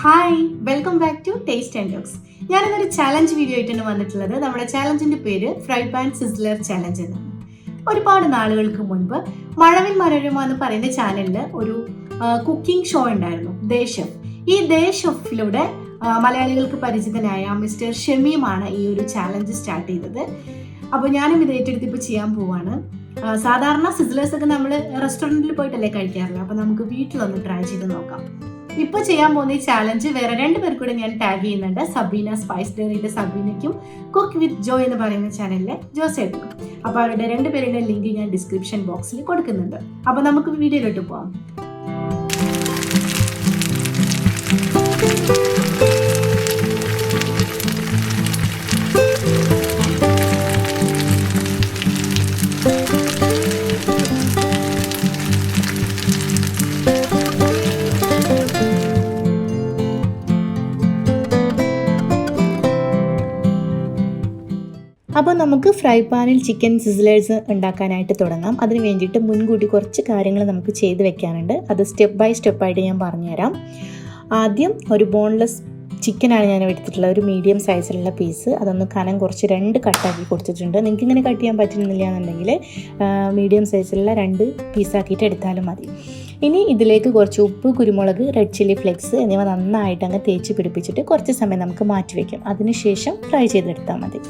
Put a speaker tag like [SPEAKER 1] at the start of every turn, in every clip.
[SPEAKER 1] Hi, welcome back to taste and talks. ഞാനിന്നൊരു challenge video ആയിട്ടാണ് വന്നിട്ടുള്ളത്. നമ്മുടെ ചാലഞ്ചിന്റെ പേര് ഫ്രൈപാൻ സിസ്ലർ ചാലഞ്ച് എന്നാണ്. ഒരുപാട് നാളുകൾക്ക് മുൻപ് മഴവിൽ മനോരമ എന്ന് പറയുന്ന ചാനലിൽ ഒരു കുക്കിംഗ് ഷോ ഉണ്ടായിരുന്നു, ദേ ഷെഫ്. ഈ ദേ ഷെഫിലൂടെ മലയാളികൾക്ക് പരിചിതനായ മിസ്റ്റർ ഷമീമാണ് ഈ ഒരു ചാലഞ്ച് സ്റ്റാർട്ട് ചെയ്തത്. അപ്പോൾ ഞാനും ഇത് ഏറ്റെടുത്ത് ഇപ്പോൾ ചെയ്യാൻ പോവാണ്. സാധാരണ സിസ്ലേഴ്സ് ഒക്കെ നമ്മൾ റെസ്റ്റോറൻറ്റിൽ പോയിട്ടല്ലേ കഴിക്കാറില്ല, അപ്പോൾ നമുക്ക് വീട്ടിലൊന്ന് ട്രൈ ചെയ്ത് നോക്കാം. ഇപ്പോൾ ചെയ്യാൻ പോകുന്ന ഈ ചാലഞ്ച് വേറെ 2 പേർ കൂടെ ഞാൻ ടാഗ് ചെയ്യുന്നുണ്ട്. സബീന സ്പൈസ് ഡയറിയുടെ സബീനയ്ക്കും കുക്ക് വിത്ത് ജോയ് എന്ന് പറയുന്ന ചാനലിലെ ജോസേട്ടനും. അപ്പോൾ അവരുടെ 2 പേരുടെ ലിങ്ക് ഞാൻ ഡിസ്ക്രിപ്ഷൻ ബോക്സിൽ കൊടുക്കുന്നുണ്ട്. അപ്പോൾ നമുക്ക് വീഡിയോയിലോട്ട് പോകാം. അപ്പോൾ നമുക്ക് ഫ്രൈ പാനിൽ ചിക്കൻ സിസ്ലേഴ്സ് ഉണ്ടാക്കാനായിട്ട് തുടങ്ങാം. അതിന് വേണ്ടിയിട്ട് മുൻകൂട്ടി കുറച്ച് കാര്യങ്ങൾ നമുക്ക് ചെയ്ത് വെക്കാനുണ്ട്. അത് സ്റ്റെപ്പ് ബൈ സ്റ്റെപ്പായിട്ട് ഞാൻ പറഞ്ഞുതരാം. ആദ്യം ഒരു ബോൺലെസ് ചിക്കനാണ് ഞാൻ എടുത്തിട്ടുള്ളത്, ഒരു മീഡിയം സൈസിലുള്ള പീസ്. അതൊന്ന് കനം കുറച്ച് 2 കട്ടാക്കി കൊടുത്തിട്ടുണ്ട്. നിങ്ങൾക്ക് ഇങ്ങനെ കട്ട് ചെയ്യാൻ പറ്റുന്നില്ല എന്നുണ്ടെങ്കിൽ മീഡിയം സൈസിലുള്ള 2 പീസാക്കിയിട്ട് എടുത്താലും മതി. ഇനി ഇതിലേക്ക് കുറച്ച് ഉപ്പ്, കുരുമുളക്, റെഡ് ചില്ലി ഫ്ലേക്സ് എന്നിവ നന്നായിട്ട് അങ്ങ് തേച്ച് പിടിപ്പിച്ചിട്ട് കുറച്ച് സമയം നമുക്ക് മാറ്റി വയ്ക്കാം. അതിനുശേഷം ഫ്രൈ ചെയ്തെടുത്താൽ മതി.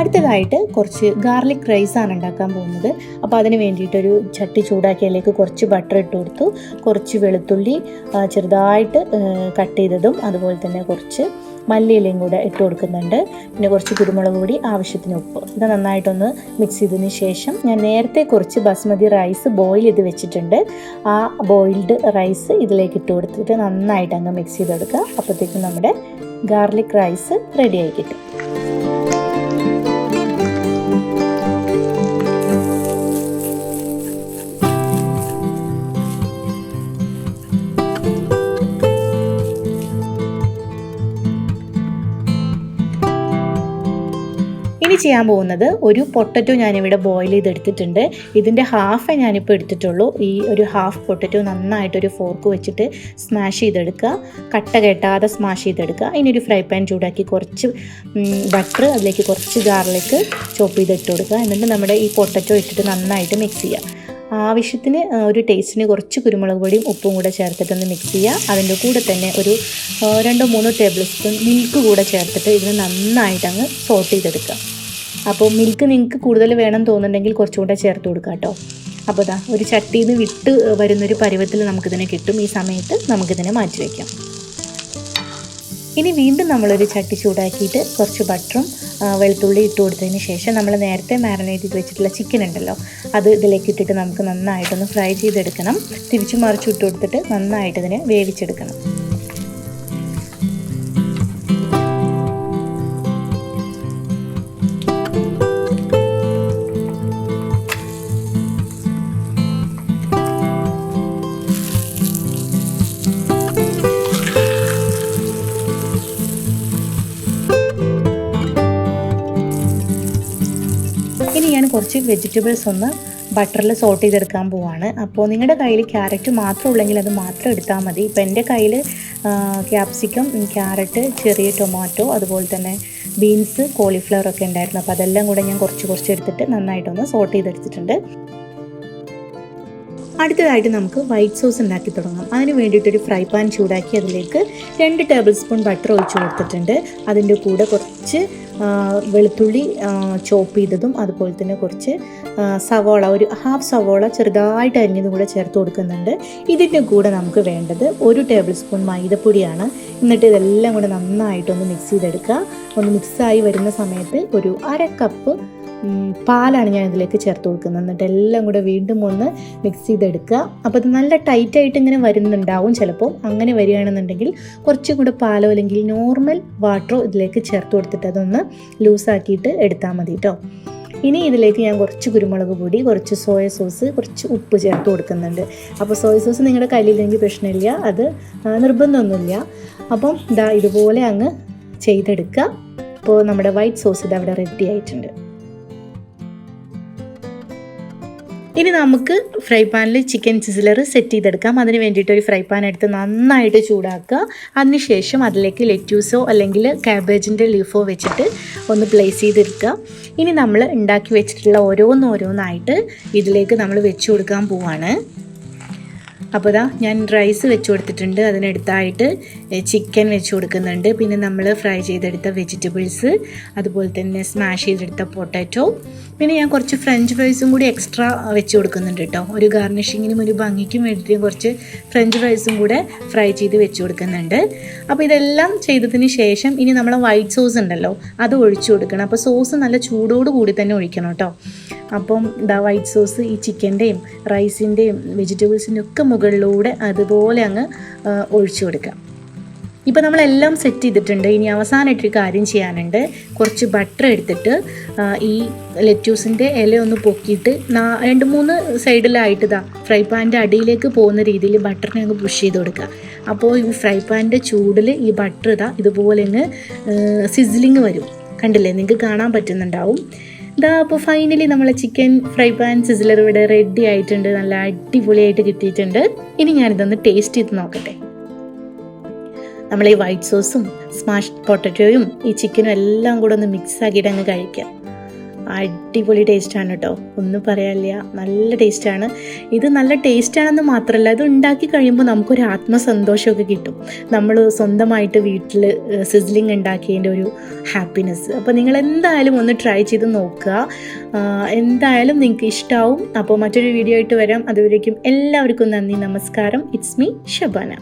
[SPEAKER 1] അടുത്തതായിട്ട് കുറച്ച് ഗാർലിക് റൈസാണ് ഉണ്ടാക്കാൻ പോകുന്നത്. അപ്പോൾ അതിന് വേണ്ടിയിട്ടൊരു ചട്ടി ചൂടാക്കി അതിലേക്ക് കുറച്ച് ബട്ടർ ഇട്ട് കൊടുത്തു. കുറച്ച് വെളുത്തുള്ളി ചെറുതായിട്ട് കട്ട് ചെയ്തതും അതുപോലെ തന്നെ കുറച്ച് മല്ലിയിലയും കൂടെ ഇട്ട് കൊടുക്കുന്നുണ്ട്. പിന്നെ കുറച്ച് കുരുമുളക് പൊടി, ആവശ്യത്തിന് ഉപ്പ്. ഇത് നന്നായിട്ടൊന്ന് മിക്സ് ചെയ്തതിന് ശേഷം ഞാൻ നേരത്തെ കുറച്ച് ബസ്മതി റൈസ് ബോയിൽ ചെയ്ത് വെച്ചിട്ടുണ്ട്. ആ ബോയിൽഡ് റൈസ് ഇതിലേക്ക് ഇട്ട് കൊടുത്തിട്ട് നന്നായിട്ട് അങ്ങ് മിക്സ് ചെയ്തെടുക്കുക. അപ്പോഴത്തേക്കും നമ്മുടെ ഗാർലിക് റൈസ് റെഡിയായി കിട്ടും. ഇനി ചെയ്യാൻ പോകുന്നത് ഒരു പൊട്ടറ്റോ ഞാനിവിടെ ബോയിൽ ചെയ്തെടുത്തിട്ടുണ്ട്. ഇതിൻ്റെ ഹാഫേ ഞാനിപ്പോൾ എടുത്തിട്ടുള്ളൂ. ഈ ഒരു ഹാഫ് പൊട്ടറ്റോ നന്നായിട്ടൊരു ഫോർക്ക് വെച്ചിട്ട് സ്മാഷ് ചെയ്തെടുക്കുക. കട്ട കെട്ടാതെ സ്മാഷ് ചെയ്തെടുക്കുക. ഇനി ഒരു ഫ്രൈ പാൻ ചൂടാക്കി കുറച്ച് ബട്ടർ, അതിലേക്ക് കുറച്ച് ഗാർലിക് ചോപ്പ് ചെയ്തിട്ട് കൊടുക്കുക. എന്നിട്ട് നമ്മുടെ ഈ പൊട്ടറ്റോ ഇട്ടിട്ട് നന്നായിട്ട് മിക്സ് ചെയ്യുക. ആവശ്യത്തിന് ഒരു ടേസ്റ്റിന് കുറച്ച് കുരുമുളക് പൊടിയും ഉപ്പും കൂടെ ചേർത്തിട്ടൊന്ന് മിക്സ് ചെയ്യുക. അതിൻ്റെ കൂടെ തന്നെ ഒരു 2-3 ടേബിൾ സ്പൂൺ മിൽക്ക് കൂടെ ചേർത്തിട്ട് ഇതിന് നന്നായിട്ട് അങ്ങ് സോട്ട് ചെയ്തെടുക്കുക. അപ്പോൾ മിൽക്ക് നിങ്ങൾക്ക് കൂടുതൽ വേണം തോന്നുന്നുണ്ടെങ്കിൽ കുറച്ചുകൂടെ ചേർത്ത് കൊടുക്കുക കേട്ടോ. അപ്പോൾ ഇതാ ഒരു ചട്ടിയിൽ നിന്ന് വിട്ട് വരുന്നൊരു പരുവത്തിൽ നമുക്കിതിനെ കിട്ടും. ഈ സമയത്ത് നമുക്കിതിനെ മാറ്റി വയ്ക്കാം. ഇനി വീണ്ടും നമ്മളൊരു ചട്ടി ചൂടാക്കിയിട്ട് കുറച്ച് ബട്ടറും വെളുത്തുള്ളി ഇട്ട് കൊടുത്തതിന് ശേഷം നമ്മൾ നേരത്തെ മാരിനേറ്റ് ചെയ്ത് വെച്ചിട്ടുള്ള ചിക്കൻ ഉണ്ടല്ലോ, അത് ഇതിലേക്ക് ഇട്ടിട്ട് നമുക്ക് നന്നായിട്ടൊന്ന് ഫ്രൈ ചെയ്തെടുക്കണം. തിരിച്ചു മറിച്ച് ഇട്ട് കൊടുത്തിട്ട് നന്നായിട്ട് ഇതിനെ വേവിച്ചെടുക്കണം. ഇനി ഞാൻ കുറച്ച് വെജിറ്റബിൾസ് ഒന്ന് ബട്ടറിൽ സോട്ട് ചെയ്തെടുക്കാൻ പോവാണ്. അപ്പോൾ നിങ്ങളുടെ കയ്യിൽ ക്യാരറ്റ് മാത്രം ഉള്ളെങ്കിൽ അത് മാത്രം എടുത്താൽ മതി. ഇപ്പോൾ എൻ്റെ കയ്യിൽ ക്യാപ്സിക്കം, ക്യാരറ്റ്, ചെറിയ ടൊമാറ്റോ, അതുപോലെ തന്നെ ബീൻസ്, കോളിഫ്ലവർ ഒക്കെ ഉണ്ടായിരുന്നു. അപ്പോൾ അതെല്ലാം കൂടെ ഞാൻ കുറച്ച് എടുത്തിട്ട് നന്നായിട്ടൊന്ന് സോട്ട് ചെയ്തെടുത്തിട്ടുണ്ട്. അടുത്തതായിട്ട് നമുക്ക് വൈറ്റ് സോസ് ഉണ്ടാക്കി തുടങ്ങാം. അതിന് വേണ്ടിയിട്ടൊരു ഫ്രൈ പാൻ ചൂടാക്കി അതിലേക്ക് 2 ടേബിൾ സ്പൂൺ ബട്ടർ ഒഴിച്ച് കൊടുത്തിട്ടുണ്ട്. അതിൻ്റെ കൂടെ കുറച്ച് വെളുത്തുള്ളി ചോപ്പ് ചെയ്തതും അതുപോലെ തന്നെ കുറച്ച് സവോള, ഒരു ഹാഫ് സവോള ചെറുതായിട്ട് അരിഞ്ഞതും കൂടെ ചേർത്ത് കൊടുക്കുന്നുണ്ട്. ഇതിൻ്റെ കൂടെ നമുക്ക് വേണ്ടത് 1 ടേബിൾ സ്പൂൺ മൈദപ്പൊടിയാണ്. എന്നിട്ട് ഇതെല്ലാം കൂടെ നന്നായിട്ടൊന്ന് മിക്സ് ചെയ്തെടുക്കുക. ഒന്ന് മിക്സായി വരുന്ന സമയത്ത് ഒരു 1/2 കപ്പ് പാലാണ് ഞാൻ ഇതിലേക്ക് ചേർത്ത് കൊടുക്കുന്നത്. എന്നിട്ട് എല്ലാം കൂടെ വീണ്ടും ഒന്ന് മിക്സ് ചെയ്തെടുക്കുക. അപ്പോൾ ഇത് നല്ല ടൈറ്റായിട്ട് ഇങ്ങനെ വരുന്നുണ്ടാവും. ചിലപ്പോൾ അങ്ങനെ വരികയാണെന്നുണ്ടെങ്കിൽ കുറച്ചും കൂടെ പാലോ അല്ലെങ്കിൽ നോർമൽ വാട്ടറോ ഇതിലേക്ക് ചേർത്ത് കൊടുത്തിട്ട് അതൊന്ന് ലൂസാക്കിയിട്ട് എടുത്താൽ മതി കേട്ടോ. ഇനി ഇതിലേക്ക് ഞാൻ കുറച്ച് കുരുമുളക് പൊടി, കുറച്ച് സോയ സോസ്, കുറച്ച് ഉപ്പ് ചേർത്ത് കൊടുക്കുന്നുണ്ട്. അപ്പോൾ സോയ സോസ് നിങ്ങളുടെ കയ്യിലില്ലെങ്കിൽ പ്രശ്നമില്ല, അത് നിർബന്ധമൊന്നുമില്ല. അപ്പം ഇതുപോലെ അങ്ങ് ചെയ്തെടുക്കുക. അപ്പോൾ നമ്മുടെ വൈറ്റ് സോസ് ഇത് അവിടെ റെഡി ആയിട്ടുണ്ട്. ഇനി നമുക്ക് ഫ്രൈ പാനിൽ ചിക്കൻ സിസിലർ സെറ്റ് ചെയ്തെടുക്കാം. അതിന് വേണ്ടിയിട്ട് ഒരു ഫ്രൈ പാൻ എടുത്ത് നന്നായിട്ട് ചൂടാക്കുക. അതിനുശേഷം അതിലേക്ക് ലെറ്റ്യൂസോ അല്ലെങ്കിൽ കാബേജിൻ്റെ ലീഫോ വെച്ചിട്ട് ഒന്ന് പ്ലേസ് ചെയ്തെടുക്കുക. ഇനി നമ്മൾ ഉണ്ടാക്കി വെച്ചിട്ടുള്ള ഓരോന്നായിട്ട് ഇതിലേക്ക് നമ്മൾ വെച്ച് കൊടുക്കാൻ പോവാണ്. അപ്പോൾ ഞാൻ റൈസ് വെച്ച് കൊടുത്തിട്ടുണ്ട്. അതിനടുത്തായിട്ട് ചിക്കൻ വെച്ച് കൊടുക്കുന്നുണ്ട്. പിന്നെ നമ്മൾ ഫ്രൈ ചെയ്തെടുത്ത വെജിറ്റബിൾസ്, അതുപോലെ തന്നെ സ്മാഷ് ചെയ്തെടുത്ത പൊട്ടാറ്റോ, പിന്നെ ഞാൻ കുറച്ച് ഫ്രഞ്ച് ഫ്രൈസും കൂടി എക്സ്ട്രാ വെച്ച് കൊടുക്കുന്നുണ്ട് കേട്ടോ. ഒരു ഗാർണിഷിങ്ങിനും ഒരു ഭംഗിക്കും വേണ്ടിയിട്ട് കുറച്ച് ഫ്രഞ്ച് ഫ്രൈസും കൂടെ ഫ്രൈ ചെയ്ത് വെച്ച് കൊടുക്കുന്നുണ്ട്. അപ്പോൾ ഇതെല്ലാം ചെയ്തതിന് ശേഷം ഇനി നമ്മൾ വൈറ്റ് സോസ് ഉണ്ടല്ലോ അത് ഒഴിച്ചു കൊടുക്കണം. അപ്പോൾ സോസ് നല്ല ചൂടോട് കൂടി തന്നെ ഒഴിക്കണം കേട്ടോ. അപ്പം വൈറ്റ് സോസ് ഈ ചിക്കൻ്റെയും റൈസിൻ്റെയും വെജിറ്റബിൾസിൻ്റെയും ഒക്കെ മുകളിലൂടെ അതുപോലെ അങ്ങ് ഒഴിച്ചു കൊടുക്കാം. ഇപ്പോൾ നമ്മളെല്ലാം സെറ്റ് ചെയ്തിട്ടുണ്ട്. ഇനി അവസാനമായിട്ടൊരു കാര്യം ചെയ്യാനുണ്ട്. കുറച്ച് ബട്ടർ എടുത്തിട്ട് ഈ ലെറ്റ്യൂസിൻ്റെ ഇല ഒന്ന് പൊക്കിയിട്ട് 2-3 സൈഡിലായിട്ട് ഫ്രൈ പാനിൻ്റെ അടിയിലേക്ക് പോകുന്ന രീതിയിൽ ബട്ടറിനെ അങ്ങ് പുഷ് ചെയ്ത് കൊടുക്കുക. അപ്പോൾ ഈ ഫ്രൈ പാനിൻ്റെ ചൂടിൽ ഈ ബട്ടർ ഇതുപോലെ അങ്ങ് സിസിലിങ് വരും. കണ്ടില്ലേ, നിങ്ങൾക്ക് കാണാൻ പറ്റുന്നുണ്ടാവും. അപ്പോൾ ഫൈനലി നമ്മളെ ചിക്കൻ ഫ്രൈ പാൻ സിസിലർ ഇവിടെ റെഡി ആയിട്ടുണ്ട്. നല്ല അടിപൊളിയായിട്ട് കിട്ടിയിട്ടുണ്ട്. ഇനി ഞാനിതൊന്ന് ടേസ്റ്റ് ചെയ്ത് നോക്കട്ടെ. നമ്മൾ ഈ വൈറ്റ് സോസും സ്മാഷ് പൊട്ടറ്റോയും ഈ ചിക്കനും എല്ലാം കൂടെ ഒന്ന് മിക്സ് ആക്കിയിട്ട് അങ്ങ് കഴിക്കാം. അടിപൊളി ടേസ്റ്റാണ് കേട്ടോ, ഒന്നും പറയാനില്ല, നല്ല ടേസ്റ്റാണ്. ഇത് നല്ല ടേസ്റ്റാണെന്ന് മാത്രമല്ല, ഇത് ഉണ്ടാക്കി കഴിയുമ്പോൾ നമുക്കൊരു ആത്മസന്തോഷമൊക്കെ കിട്ടും. നമ്മൾ സ്വന്തമായിട്ട് വീട്ടിൽ സിസ്ലിംഗ് ഉണ്ടാക്കിയതിൻ്റെ ഒരു ഹാപ്പിനെസ്. അപ്പോൾ നിങ്ങൾ എന്തായാലും ഒന്ന് ട്രൈ ചെയ്ത് നോക്കുക. എന്തായാലും നിങ്ങൾക്ക് ഇഷ്ടമാവും. അപ്പോൾ മറ്റൊരു വീഡിയോ ആയിട്ട് വരാം. അതുവരേക്കും എല്ലാവർക്കും നന്ദി, നമസ്കാരം. It's me Shabana.